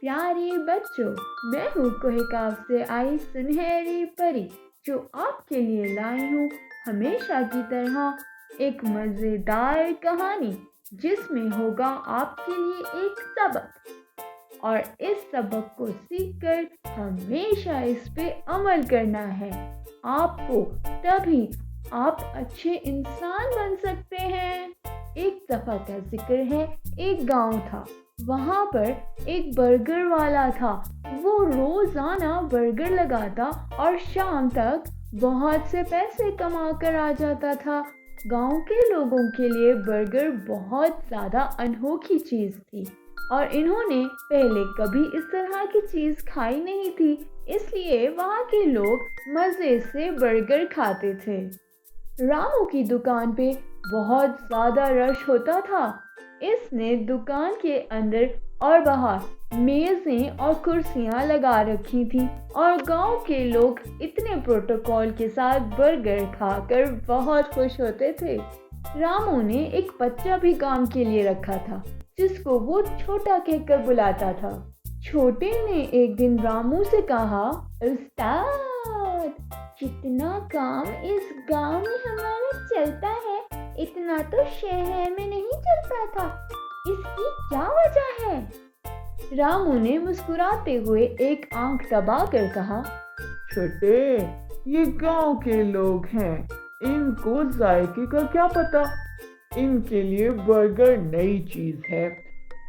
प्यारे बच्चों, मैं हूँ कोहिकाव से आई सुनहरी परी जो आपके लिए लाई हूँ हमेशा की तरह एक मज़ेदार कहानी जिसमें होगा आपके लिए एक सबक और इस सबक को सीखकर हमेशा इस पे अमल करना है आपको, तभी आप अच्छे इंसान बन सकते हैं। एक दफ़ा का जिक्र है, एक गांव था। वहाँ पर एक बर्गर वाला था। वो रोजाना बर्गर लगाता और शाम तक बहुत से पैसे कमा कर आ जाता था। गांव के लोगों के लिए बर्गर बहुत ज़्यादा अनोखी चीज़ थी और इन्होंने पहले कभी इस तरह की चीज़ खाई नहीं थी, इसलिए वहाँ के लोग मज़े से बर्गर खाते थे। रामू की दुकान पे बहुत ज़्यादा रश होता था। इसने दुकान के अंदर और बाहर मेज़ें और कुर्सियां लगा रखी थी और गांव के लोग इतने प्रोटोकॉल के साथ बर्गर खाकर बहुत खुश होते थे। रामू ने एक बच्चा भी काम के लिए रखा था जिसको वो छोटा कहकर बुलाता था। छोटे ने एक दिन रामू से कहा, उस्ताद, जितना काम इस गांव में हमारा चलता है इतना तो शहर में नहीं चलता था, इसकी क्या वजह है? रामू ने मुस्कुराते हुए एक आंख दबाकर कहा, छोटे, ये गांव के लोग हैं, इनको जायके का क्या पता। इनके लिए बर्गर नई चीज है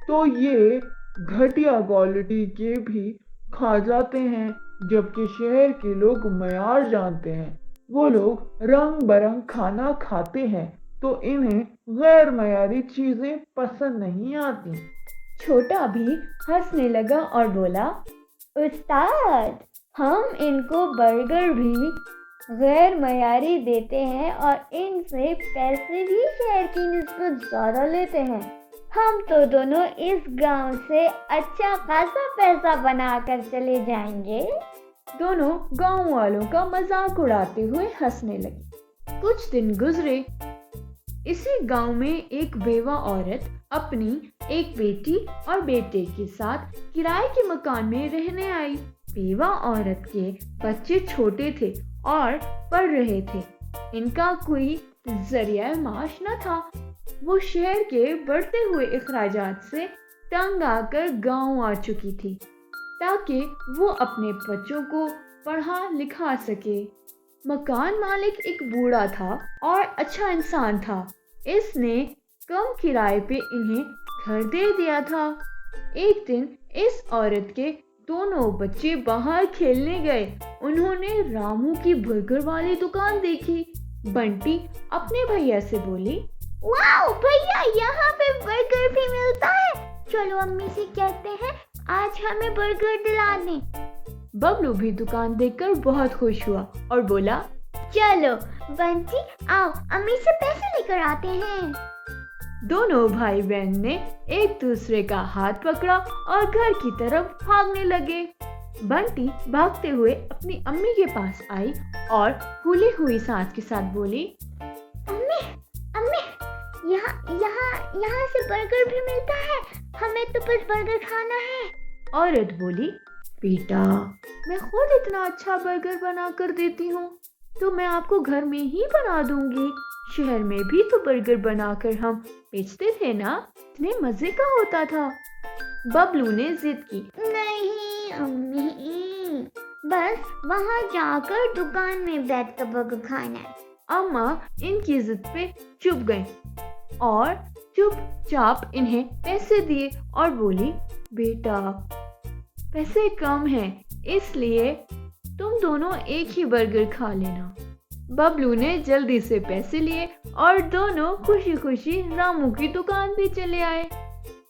तो ये घटिया क्वालिटी के भी खा जाते हैं, जबकि शहर के लोग मयार जानते हैं। वो लोग रंग बरंग खाना खाते हैं तो इन्हें गैर मयारी चीजें पसंद नहीं आती। छोटा भी हंसने लगा और बोला, उस्ताद, हम इनको बर्गर भी गैर मयारी देते हैं और इनसे पैसे भी शहर की निस्बत ज़्यादा लेते हैं। हम तो दोनों इस गांव से अच्छा खासा पैसा बनाकर चले जाएंगे। दोनों गांव वालों का मजाक उड़ाते हुए हंसने लगे। कुछ दिन गुजरे। इसी गांव में एक बेवा औरत अपनी एक बेटी और बेटे के साथ किराए के मकान में रहने आई। बेवा औरत के बच्चे छोटे थे और पढ़ रहे थे। इनका कोई जरिया माश न था। वो शहर के बढ़ते हुए अखराजात से तंग आकर गांव आ चुकी थी ताकि वो अपने बच्चों को पढ़ा लिखा सके। मकान मालिक एक बूढ़ा था और अच्छा इंसान था। इसने कम किराए पे इन्हें घर दे दिया था। एक दिन इस औरत के दोनों बच्चे बाहर खेलने गए। उन्होंने रामू की बर्गर वाली दुकान देखी। बंटी अपने भैया से बोली, वाओ भैया, यहाँ पे बर्गर भी मिलता है, चलो अम्मी से कहते हैं आज हमें बर्गर दिला दें। बबलू भी दुकान देखकर बहुत खुश हुआ और बोला, चलो बंटी, आओ अम्मी से पैसे लेकर आते हैं। दोनों भाई बहन ने एक दूसरे का हाथ पकड़ा और घर की तरफ भागने लगे। बंटी भागते हुए अपनी अम्मी के पास आई और फूली हुई सांस के साथ बोली, अम्मी, अम्मी, यहाँ से बर्गर भी मिलता है, हमें तो बस बर्गर खाना है। औरत बोली, बेटा, मैं खुद इतना अच्छा बर्गर बना कर देती हूँ तो मैं आपको घर में ही बना दूंगी। शहर में भी तो बर्गर बनाकर हम बेचते थे ना, इतने मजे का होता था। बबलू ने जिद की, नहीं अम्मी, बस वहाँ जाकर दुकान में बैठ कर बर्गर खाना है। अम्मा इनकी जिद पे चुप गई और चुपचाप इन्हें पैसे दिए और बोली, बेटा, पैसे कम हैं, इसलिए तुम दोनों एक ही बर्गर खा लेना। बबलू ने जल्दी से पैसे लिए और दोनों खुशी खुशी रामू की दुकान पे चले आए।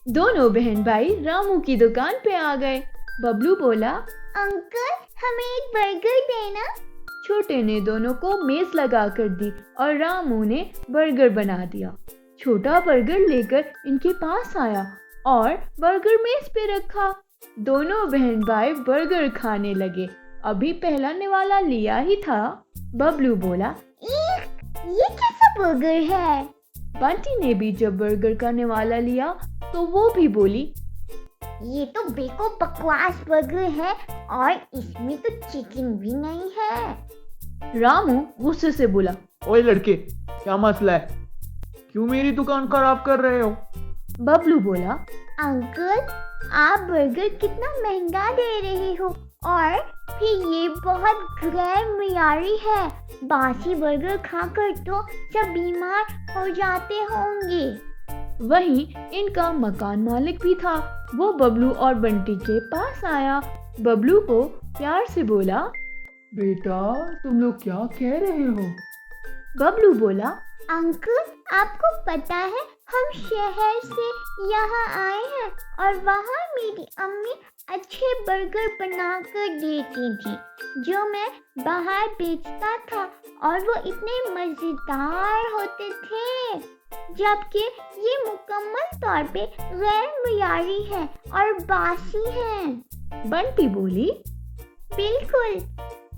दोनों बहन भाई रामू की दुकान पे आ गए। बबलू बोला, अंकल, हमें एक बर्गर देना। छोटे ने दोनों को मेज लगा कर दी और रामू ने बर्गर बना दिया। छोटा बर्गर लेकर इनके पास आया और बर्गर मेज पे रखा। दोनों बहन भाई बर्गर खाने लगे। अभी पहला निवाला लिया ही था। बबलू बोला, ये कैसा बर्गर है? बंटी ने भी जब बर्गर का निवाला लिया तो वो भी बोली, ये तो बेको बकवास बर्गर है और इसमें तो चिकन भी नहीं है। रामू गुस्से से बोला। ओए लड़के, क्या मसला है? क्यों मेरी दुकान खराब कर रहे हो? बबलू बोला। अंकल, आप बर्गर कितना महंगा दे रहे हो और फिर ये बहुत गैर मियारी है। बासी बर्गर खाकर तो सब बीमार हो जाते होंगे। वहीं इनका मकान मालिक भी था। वो बबलू और बंटी के पास आया, बबलू को प्यार से बोला। बेटा, तुम लोग क्या कह रहे हो? बबलू बोला। अंकल, आपको पता है हम शहर से यहाँ आए हैं और वहाँ मेरी अम्मी अच्छे बर्गर बनाकर देती थी जो मैं बाहर बेचता था और वो इतने मजेदार होते थे, जबकि ये मुकम्मल तौर पे गैर मियारी है और बासी है। बंटी बोली। बिल्कुल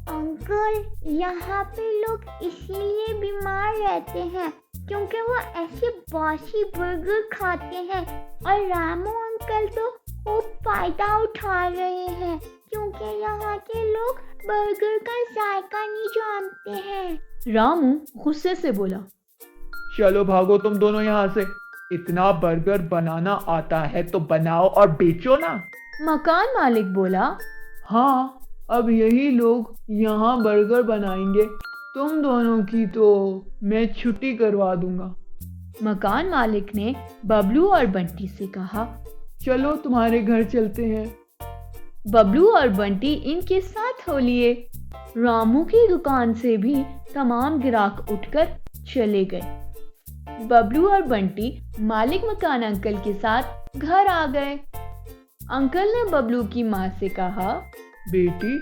अंकल, यहाँ पे लोग इसलिए बीमार रहते हैं क्योंकि वो ऐसे बासी बर्गर खाते हैं और रामू अंकल तो खूब फायदा उठा रहे हैं क्योंकि यहाँ के लोग बर्गर का जायका नहीं जानते हैं। रामू गुस्से से बोला। चलो भागो तुम दोनों यहाँ से। इतना बर्गर बनाना आता है तो बनाओ और बेचो ना। मकान मालिक बोला। हाँ, अब यही लोग यहाँ बर्गर बनाएंगे। तुम दोनों की तो मैं छुट्टी करवा दूंगा। मकान मालिक ने बबलू और बंटी से कहा। चलो तुम्हारे घर चलते हैं। बबलू और बंटी इनके साथ हो लिए। रामू की दुकान से भी तमाम ग्राहक उठकर चले गए। बबलू और बंटी मालिक मकान अंकल के साथ घर आ गए। अंकल ने बबलू की माँ से कहा। बेटी,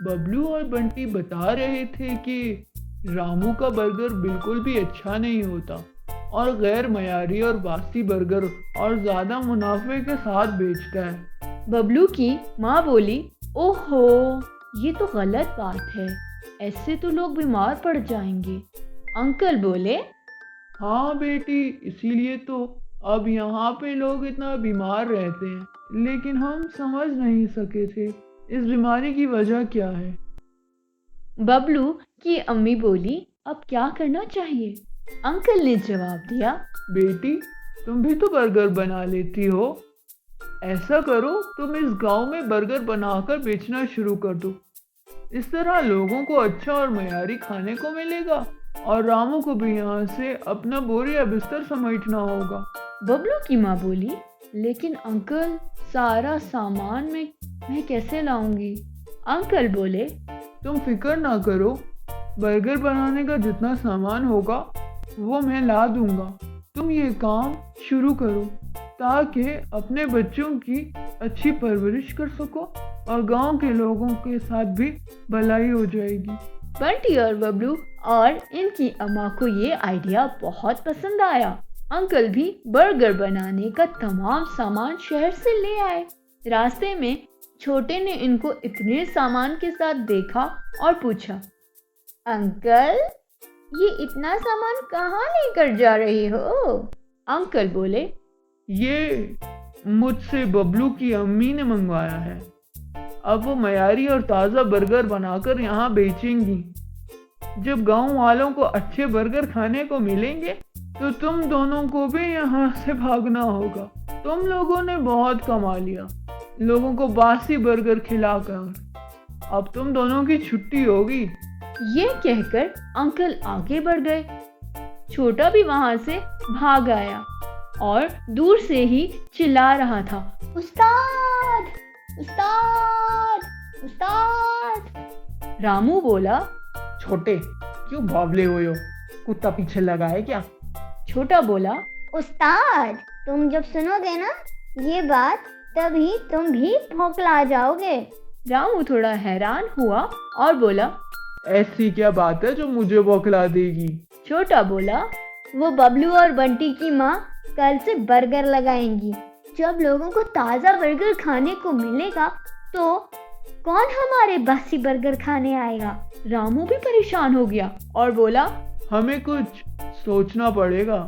बबलू और बंटी बता रहे थे कि रामू का बर्गर बिल्कुल भी अच्छा नहीं होता और गैर मयारी और बासी बर्गर और ज्यादा मुनाफे के साथ बेचता है। बबलू की माँ बोली। ओहो, ये तो गलत बात है, ऐसे तो लोग बीमार पड़ जाएंगे। अंकल बोले। हाँ बेटी, इसीलिए तो अब यहाँ पे लोग इतना बीमार रहते हैं, लेकिन हम समझ नहीं सके थे इस बीमारी की वजह क्या है। बबलू की अम्मी बोली। अब क्या करना चाहिए? अंकल ने जवाब दिया। बेटी, तुम भी तो बर्गर बना लेती हो। ऐसा करो, तुम इस गांव में बर्गर बनाकर बेचना शुरू कर दो। इस तरह लोगों को अच्छा और मयारी खाने को मिलेगा और रामू को भी यहाँ से अपना बोरी या बिस्तर समेटना होगा। बबलू की माँ बोली। लेकिन अंकल, सारा सामान मैं कैसे लाऊंगी? अंकल बोले। तुम फिक्र ना करो, बर्गर बनाने का जितना सामान होगा वो मैं ला दूंगा। तुम ये काम शुरू करो ताकि अपने बच्चों की अच्छी परवरिश कर सको और गांव के लोगों के साथ भी भलाई हो जाएगी। बंटी और बबलू और इनकी अम्मा को ये आइडिया बहुत पसंद आया। अंकल भी बर्गर बनाने का तमाम सामान शहर से ले आए। रास्ते में छोटे ने इनको इतने सामान के साथ देखा और पूछा। अंकल, ये इतना सामान कहाँ लेकर जा रहे हो? अंकल बोले। ये मुझसे बबलू की अम्मी ने मंगवाया है। अब वो मयारी और ताज़ा बर्गर बनाकर यहाँ बेचेंगी। जब गांव वालों को अच्छे बर्गर खाने को मिलेंगे तो तुम दोनों को भी यहाँ से भागना होगा। तुम लोगों ने बहुत कमा लिया लोगों को बासी बर्गर खिलाकर। अब तुम दोनों की छुट्टी होगी। ये कहकर अंकल आगे बढ़ गए। छोटा भी वहां से भाग आया और दूर से ही चिल्ला रहा था। उस्ताद, उस्ताद, उस्ताद। रामू बोला। छोटे, क्यों बावले हुए हो? कुत्ता पीछे लगा है क्या? छोटा बोला। उस्ताद, तुम जब सुनोगे ना ये बात तभी तुम भी भौंकला जाओगे। रामू थोड़ा हैरान हुआ और बोला। ऐसी क्या बात है जो मुझे बौखला देगी? छोटा बोला। वो बबलू और बंटी की माँ कल से बर्गर लगाएंगी। जब लोगों को ताज़ा बर्गर खाने को मिलेगा तो कौन हमारे बासी बर्गर खाने आएगा? रामू भी परेशान हो गया और बोला। हमें कुछ सोचना पड़ेगा।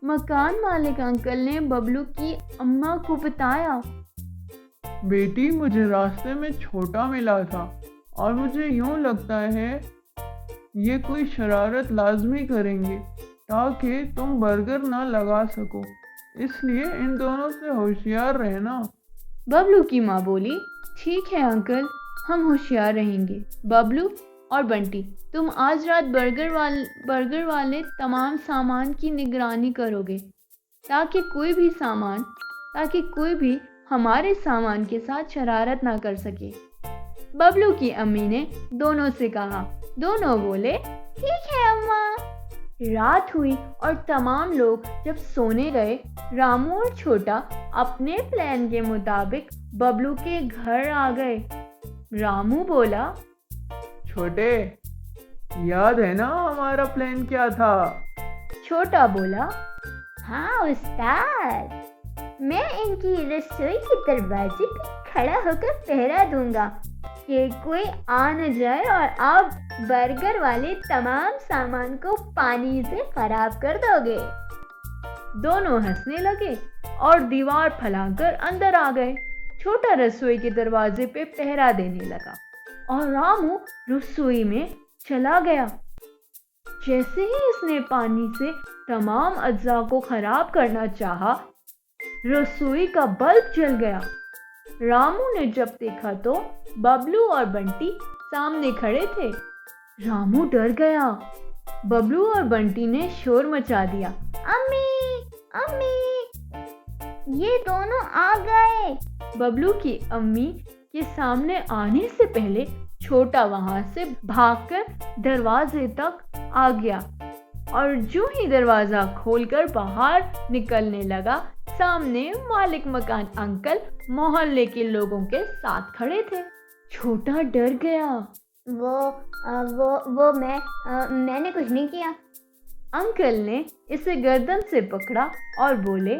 मकान मालिक अंकल ने बबलू की अम्मा को बताया। बेटी, मुझे रास्ते में छोटा मिला था और मुझे यूं लगता है ये कोई शरारत लाजमी करेंगे ताकि तुम बर्गर ना लगा सको, इसलिए इन दोनों से होशियार रहना। बबलू की माँ बोली, ठीक है अंकल, हम होशियार रहेंगे। बबलू और बंटी, तुम आज रात बर्गर वाले तमाम सामान की निगरानी करोगे ताकि कोई भी हमारे सामान के साथ शरारत ना कर सके। बबलू की अम्मी ने दोनों से कहा। दोनों बोले, ठीक है अम्मा। रात हुई और तमाम लोग जब सोने गए, रामू और छोटा अपने प्लान के मुताबिक बबलू के घर आ गए। रामू बोला, छोटे, याद है ना हमारा प्लान क्या था? छोटा बोला, हाँ उस्ताद, मैं इनकी रसोई के दरवाजे पे खड़ा होकर पहरा दूंगा कि कोई आ न जाए और आप बर्गर वाले तमाम सामान को पानी से खराब कर दोगे। दोनों हंसने लगे और दीवार फैलाकर अंदर आ गए। छोटा रसोई के दरवाजे पे पहरा देने लगा और रामू रसोई में चला गया। जैसे ही इसने पानी से तमाम अज्जा को खराब करना चाहा, रसोई का बल्ब जल गया। रामू ने जब देखा तो बबलू और बंटी सामने खड़े थे। रामू डर गया। बबलू और बंटी ने शोर मचा दिया, अम्मी, अम्मी, ये दोनों आ गए। बबलू की अम्मी के सामने आने से पहले छोटा वहां से भागकर दरवाजे तक आ गया और जो ही दरवाजा खोलकर बाहर निकलने लगा, सामने मालिक मकान अंकल मोहल्ले के लोगों के साथ खड़े थे। छोटा डर गया। मैंने कुछ नहीं किया। अंकल ने इसे गर्दन से पकड़ा और बोले,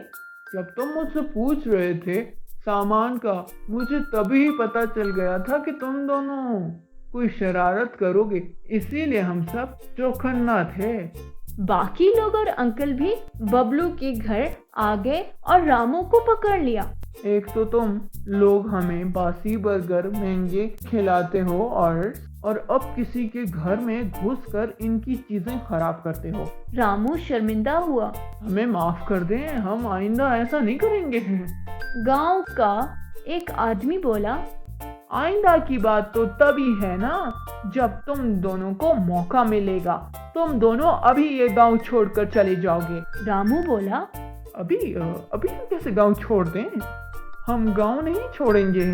जब तुम मुझसे पूछ रहे थे सामान का, मुझे तभी पता चल गया था कि तुम दोनों कोई शरारत करोगे, इसीलिए हम सब चौकन्ना थे। बाकी लोग और अंकल भी बबलू के घर आ गए और रामू को पकड़ लिया। एक तो तुम लोग हमें बासी बर्गर महंगे खिलाते हो और अब किसी के घर में घुसकर इनकी चीजें खराब करते हो। रामू शर्मिंदा हुआ। हमें माफ कर दें, हम आइंदा ऐसा नहीं करेंगे। गांव का एक आदमी बोला, आइंदा की बात तो तभी है ना जब तुम दोनों को मौका मिलेगा। तुम दोनों अभी ये गांव छोड़कर चले जाओगे। रामू बोला, अभी हम कैसे गांव छोड़ दें? हम गांव नहीं छोड़ेंगे।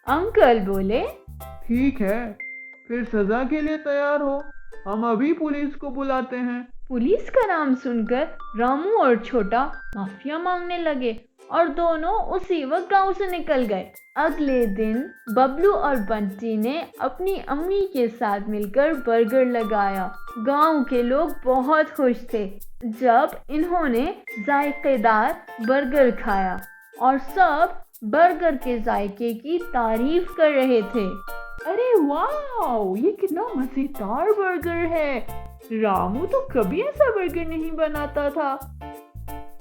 अंकल बोले, ठीक है, फिर सजा के लिए तैयार हो, हम अभी पुलिस को बुलाते हैं। पुलिस का नाम सुनकर रामू और छोटा माफिया मांगने लगे और दोनों उसी वक्त गांव से निकल गए। अगले दिन बबलू और बंटी ने अपनी अम्मी के साथ मिलकर बर्गर लगाया। गांव के लोग बहुत खुश थे जब इन्होंने जायकेदार बर्गर खाया और सब बर्गर के जायके की तारीफ कर रहे थे। अरे वाह, ये कितना मजेदार बर्गर है। रामू तो कभी ऐसा बर्गर नहीं बनाता था।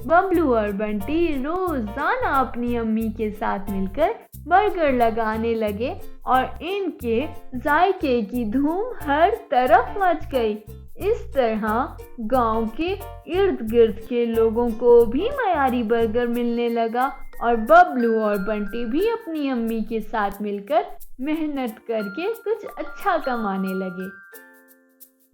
बबलू और बंटी रोजाना अपनी अम्मी के साथ मिलकर बर्गर लगाने लगे और इनके जायके की धूम हर तरफ मच गई। इस तरह गांव के इर्द गिर्द के लोगों को भी मयारी बर्गर मिलने लगा और बबलू और बंटी भी अपनी अम्मी के साथ मिलकर मेहनत करके कुछ अच्छा कमाने लगे।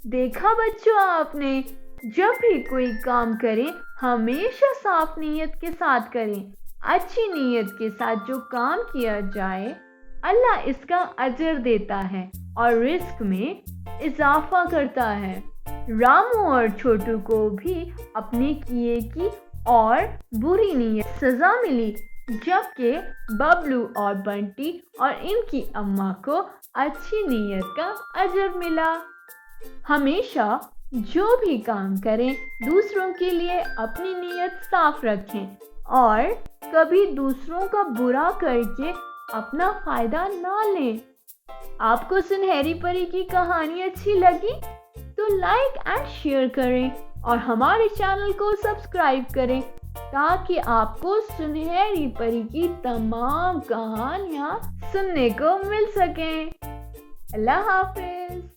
देखा बच्चों आपने, जब भी कोई काम करें हमेशा साफ नीयत के साथ करें। अच्छी नीयत के साथ जो काम किया जाए अल्लाह इसका अजर देता है और रिस्क में इजाफा करता है। रामू और छोटू को भी अपने किए की और बुरी नीयत सजा मिली, जबकि बबलू और बंटी और इनकी अम्मा को अच्छी नीयत का अजर मिला। हमेशा जो भी काम करें दूसरों के लिए अपनी नीयत साफ रखें और कभी दूसरों का बुरा करके अपना फायदा ना लें। आपको सुनहरी परी की कहानी अच्छी लगी तो लाइक एंड शेयर करें और हमारे चैनल को सब्सक्राइब करें تاکہ آپ کو سنہری پری کی تمام کہانیاں سننے کو مل سکیں۔ اللہ حافظ۔